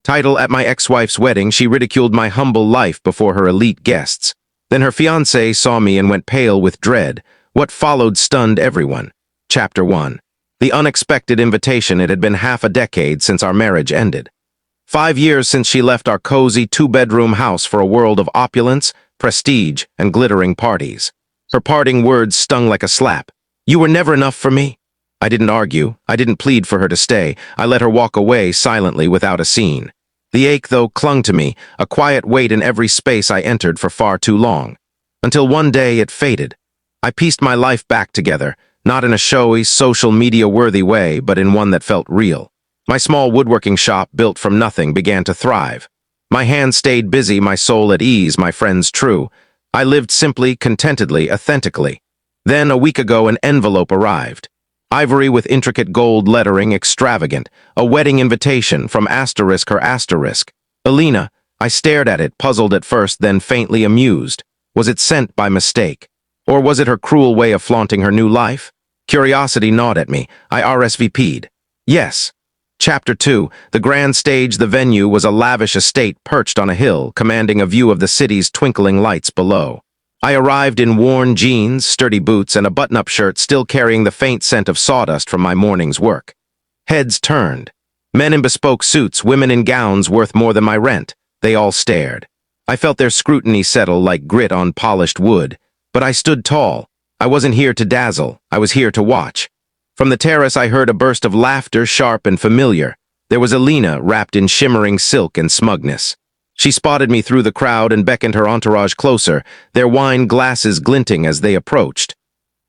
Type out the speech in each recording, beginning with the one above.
Title: At my ex-wife's wedding, she ridiculed my humble life before her elite guests. Then her fiancé saw me and went pale with dread. What followed stunned everyone. Chapter 1. The unexpected invitation. It had been half a decade since our marriage ended. 5 years since she left our cozy two-bedroom house for a world of opulence, prestige, and glittering parties. Her parting words stung like a slap. "You were never enough for me." I didn't argue. I didn't plead for her to stay. I let her walk away silently without a scene. The ache, though, clung to me, a quiet weight in every space I entered for far too long. Until one day it faded. I pieced my life back together, not in a showy, social media-worthy way, but in one that felt real. My small woodworking shop, built from nothing, began to thrive. My hands stayed busy, my soul at ease, my friends true. I lived simply, contentedly, authentically. Then, a week ago, an envelope arrived. Ivory with intricate gold lettering, extravagant. A wedding invitation from asterisk her asterisk. Alina. I stared at it, puzzled at first, then faintly amused. Was it sent by mistake? Or was it her cruel way of flaunting her new life? Curiosity gnawed at me. I RSVP'd. Yes. Chapter 2. The grand stage, the venue, was a lavish estate perched on a hill, commanding a view of the city's twinkling lights below. I arrived in worn jeans, sturdy boots, and a button-up shirt, still carrying the faint scent of sawdust from my morning's work. Heads turned. Men in bespoke suits, women in gowns worth more than my rent. They all stared. I felt their scrutiny settle like grit on polished wood. But I stood tall. I wasn't here to dazzle. I was here to watch. From the terrace I heard a burst of laughter, sharp and familiar. There was Alina, wrapped in shimmering silk and smugness. She spotted me through the crowd and beckoned her entourage closer, their wine glasses glinting as they approached.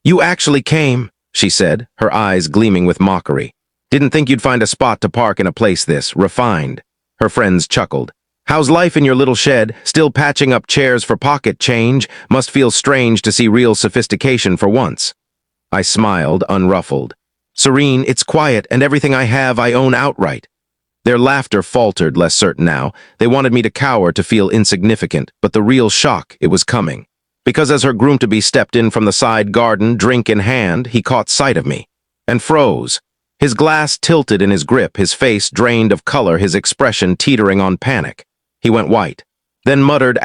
"You actually came," she said, her eyes gleaming with mockery. "Didn't think you'd find a spot to park in a place this refined." Her friends chuckled. "How's life in your little shed? Still patching up chairs for pocket change? Must feel strange to see real sophistication for once." I smiled, unruffled. "Serene, it's quiet, and everything I have I own outright." Their laughter faltered, less certain now. They wanted me to cower, to feel insignificant, but the real shock, it was coming. Because as her groom-to-be stepped in from the side garden, drink in hand, he caught sight of me. And froze. His glass tilted in his grip, his face drained of color, his expression teetering on panic. He went white. Then muttered,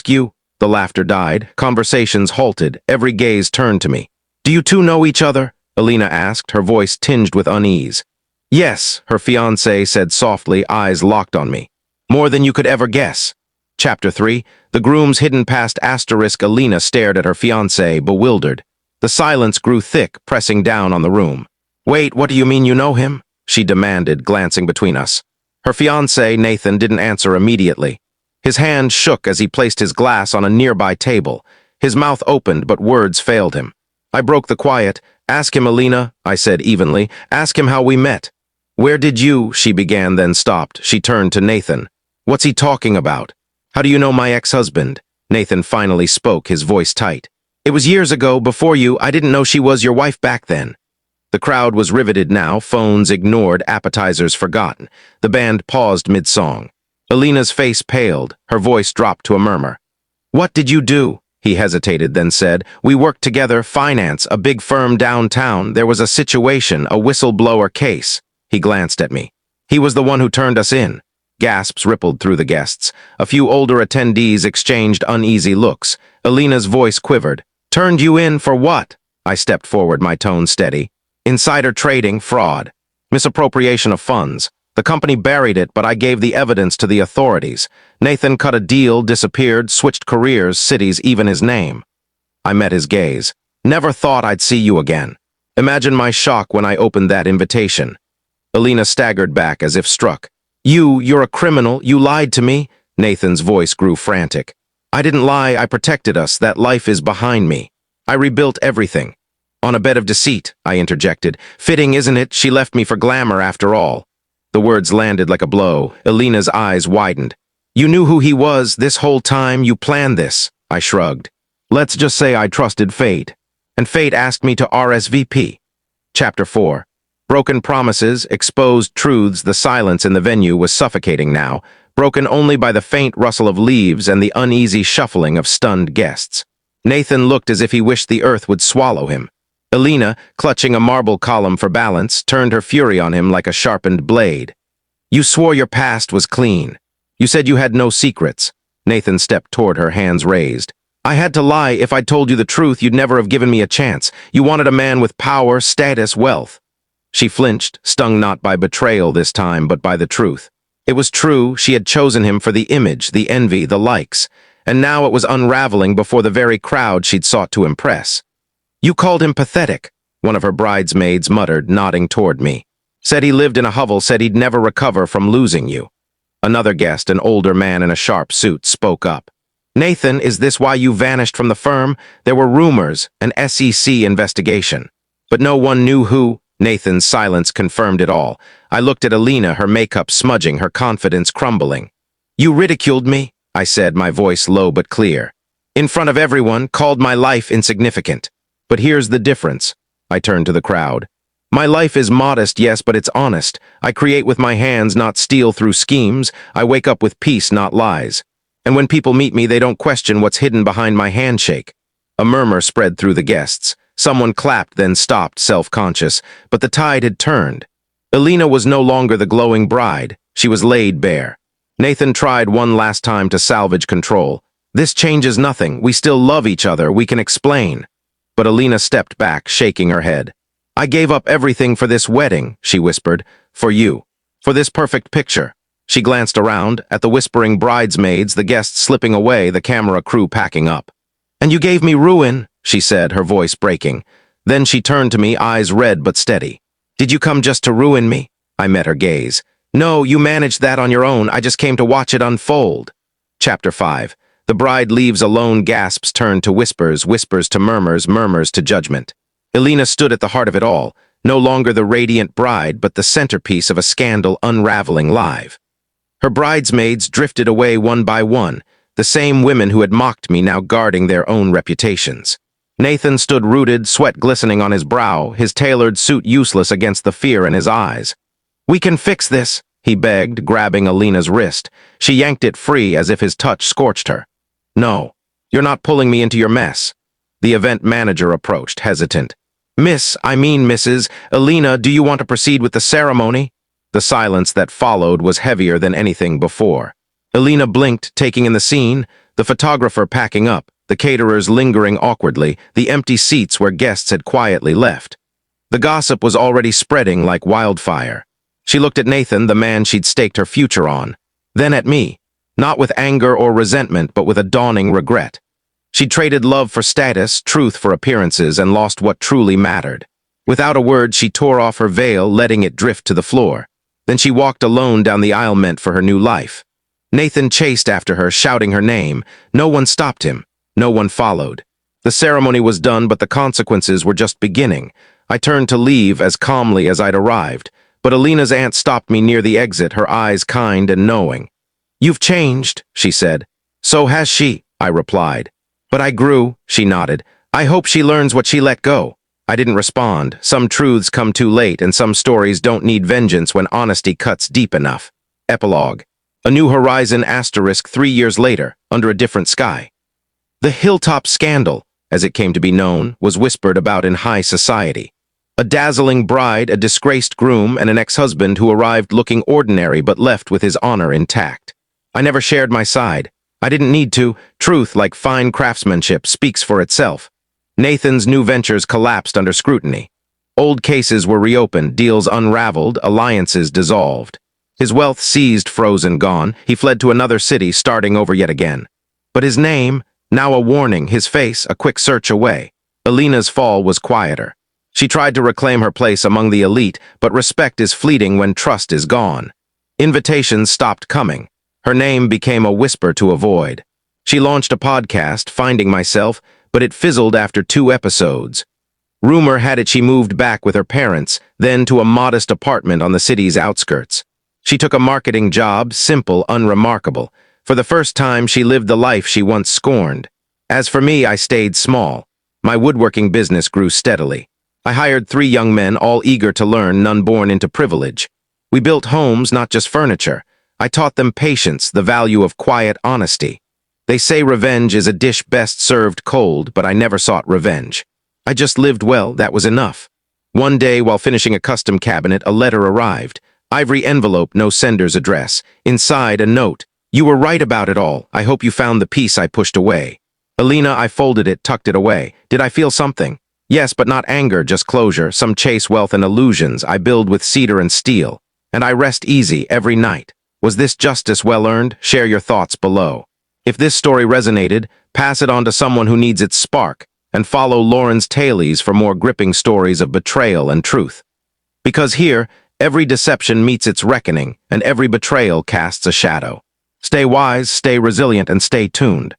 "You." The laughter died. Conversations halted. Every gaze turned to me. "Do you two know each other?" Alina asked, her voice tinged with unease. "Yes," her fiancé said softly, eyes locked on me. "More than you could ever guess." Chapter 3. The groom's hidden past asterisk. Alina stared at her fiancé, bewildered. The silence grew thick, pressing down on the room. "Wait, what do you mean you know him?" she demanded, glancing between us. Her fiancé, Nathan, didn't answer immediately. His hand shook as he placed his glass on a nearby table. His mouth opened, but words failed him. I broke the quiet. "Ask him, Alina," I said evenly. "Ask him how we met." "Where did you," she began, then stopped. She turned to Nathan. "What's he talking about? How do you know my ex-husband?" Nathan finally spoke, his voice tight. "It was years ago, before you. I didn't know she was your wife back then." The crowd was riveted now, phones ignored, appetizers forgotten. The band paused mid-song. Alina's face paled, her voice dropped to a murmur. "What did you do?" He hesitated, then said, "We worked together, finance, a big firm downtown. There was a situation, a whistleblower case." He glanced at me. "He was the one who turned us in." Gasps rippled through the guests. A few older attendees exchanged uneasy looks. Alina's voice quivered. "Turned you in for what?" I stepped forward, my tone steady. "Insider trading, fraud. Misappropriation of funds. The company buried it, but I gave the evidence to the authorities. Nathan cut a deal, disappeared, switched careers, cities, even his name." I met his gaze. "Never thought I'd see you again." Imagine my shock when I opened that invitation. Alina staggered back as if struck. You're a criminal. You lied to me." Nathan's voice grew frantic. "I didn't lie. I protected us. That life is behind me. I rebuilt everything." "On a bed of deceit," I interjected. "Fitting, isn't it? She left me for glamour after all." The words landed like a blow. Alina's eyes widened. "You knew who he was this whole time. You planned this." I shrugged. "Let's just say I trusted fate. And fate asked me to RSVP." Chapter 4. Broken promises, exposed truths. The silence in the venue was suffocating now, broken only by the faint rustle of leaves and the uneasy shuffling of stunned guests. Nathan looked as if he wished the earth would swallow him. Alina, clutching a marble column for balance, turned her fury on him like a sharpened blade. You swore your past was clean. You said you had no secrets. Nathan stepped toward her, hands raised. I had to lie. If I'd told you the truth, you'd never have given me a chance. You wanted a man with power, status, wealth. She flinched, stung not by betrayal this time, but by the truth. It was true, she had chosen him for the image, the envy, the likes, and now it was unraveling before the very crowd she'd sought to impress. You called him pathetic, one of her bridesmaids muttered, nodding toward me. Said he lived in a hovel, said he'd never recover from losing you. Another guest, an older man in a sharp suit, spoke up. Nathan, is this why you vanished from the firm? There were rumors, an SEC investigation. But no one knew who. Nathan's silence confirmed it all. I looked at Alina, her makeup smudging, her confidence crumbling. You ridiculed me, I said, my voice low but clear. In front of everyone, called my life insignificant. But here's the difference. I turned to the crowd. My life is modest, yes, but it's honest. I create with my hands, not steal through schemes. I wake up with peace, not lies. And when people meet me, they don't question what's hidden behind my handshake. A murmur spread through the guests. Someone clapped, then stopped, self-conscious, but the tide had turned. Alina was no longer the glowing bride. She was laid bare. Nathan tried one last time to salvage control. This changes nothing. We still love each other. We can explain. But Alina stepped back, shaking her head. I gave up everything for this wedding, she whispered. For you. For this perfect picture. She glanced around, at the whispering bridesmaids, the guests slipping away, the camera crew packing up. And you gave me ruin, she said, her voice breaking. Then she turned to me, eyes red but steady. Did you come just to ruin me? I met her gaze. No, you managed that on your own. I just came to watch it unfold. Chapter 5. The bride leaves alone, gasps turn to whispers, whispers to murmurs, murmurs to judgment. Alina stood at the heart of it all, no longer the radiant bride, but the centerpiece of a scandal unraveling live. Her bridesmaids drifted away one by one, the same women who had mocked me now guarding their own reputations. Nathan stood rooted, sweat glistening on his brow, his tailored suit useless against the fear in his eyes. We can fix this, he begged, grabbing Alina's wrist. She yanked it free as if his touch scorched her. No, you're not pulling me into your mess. The event manager approached, hesitant. Mrs. Alina, do you want to proceed with the ceremony? The silence that followed was heavier than anything before. Alina blinked, taking in the scene, the photographer packing up, the caterers lingering awkwardly, the empty seats where guests had quietly left. The gossip was already spreading like wildfire. She looked at Nathan, the man she'd staked her future on. Then at me, not with anger or resentment, but with a dawning regret. She'd traded love for status, truth for appearances, and lost what truly mattered. Without a word, she tore off her veil, letting it drift to the floor. Then she walked alone down the aisle meant for her new life. Nathan chased after her, shouting her name. No one stopped him. No one followed. The ceremony was done, but the consequences were just beginning. I turned to leave as calmly as I'd arrived, but Alina's aunt stopped me near the exit, her eyes kind and knowing. You've changed, she said. So has she, I replied. But I grew, she nodded. I hope she learns what she let go. I didn't respond. Some truths come too late, and some stories don't need vengeance when honesty cuts deep enough. Epilogue. A New Horizon * 3 years later, under a different sky. The Hilltop Scandal, as it came to be known, was whispered about in high society. A dazzling bride, a disgraced groom, and an ex-husband who arrived looking ordinary but left with his honor intact. I never shared my side. I didn't need to. Truth, like fine craftsmanship, speaks for itself. Nathan's new ventures collapsed under scrutiny. Old cases were reopened, deals unraveled, alliances dissolved. His wealth seized, frozen, gone. He fled to another city, starting over yet again. But his name, now a warning, his face, a quick search away. Alina's fall was quieter. She tried to reclaim her place among the elite, but respect is fleeting when trust is gone. Invitations stopped coming. Her name became a whisper to avoid. She launched a podcast, Finding Myself, but it fizzled after 2 episodes. Rumor had it she moved back with her parents, then to a modest apartment on the city's outskirts. She took a marketing job, simple, unremarkable. For the first time, she lived the life she once scorned. As for me, I stayed small. My woodworking business grew steadily. I hired 3 young men, all eager to learn, none born into privilege. We built homes, not just furniture. I taught them patience, the value of quiet honesty. They say revenge is a dish best served cold, but I never sought revenge. I just lived well, that was enough. One day, while finishing a custom cabinet, a letter arrived. Ivory envelope, no sender's address. Inside, a note. You were right about it all. I hope you found the piece I pushed away. Alina, I folded it, tucked it away. Did I feel something? Yes, but not anger, just closure. Some chase, wealth, and illusions I build with cedar and steel. And I rest easy every night. Was this justice well earned? Share your thoughts below. If this story resonated, pass it on to someone who needs its spark, and follow Lauren's Tales for more gripping stories of betrayal and truth. Because here, every deception meets its reckoning, and every betrayal casts a shadow. Stay wise, stay resilient, and stay tuned.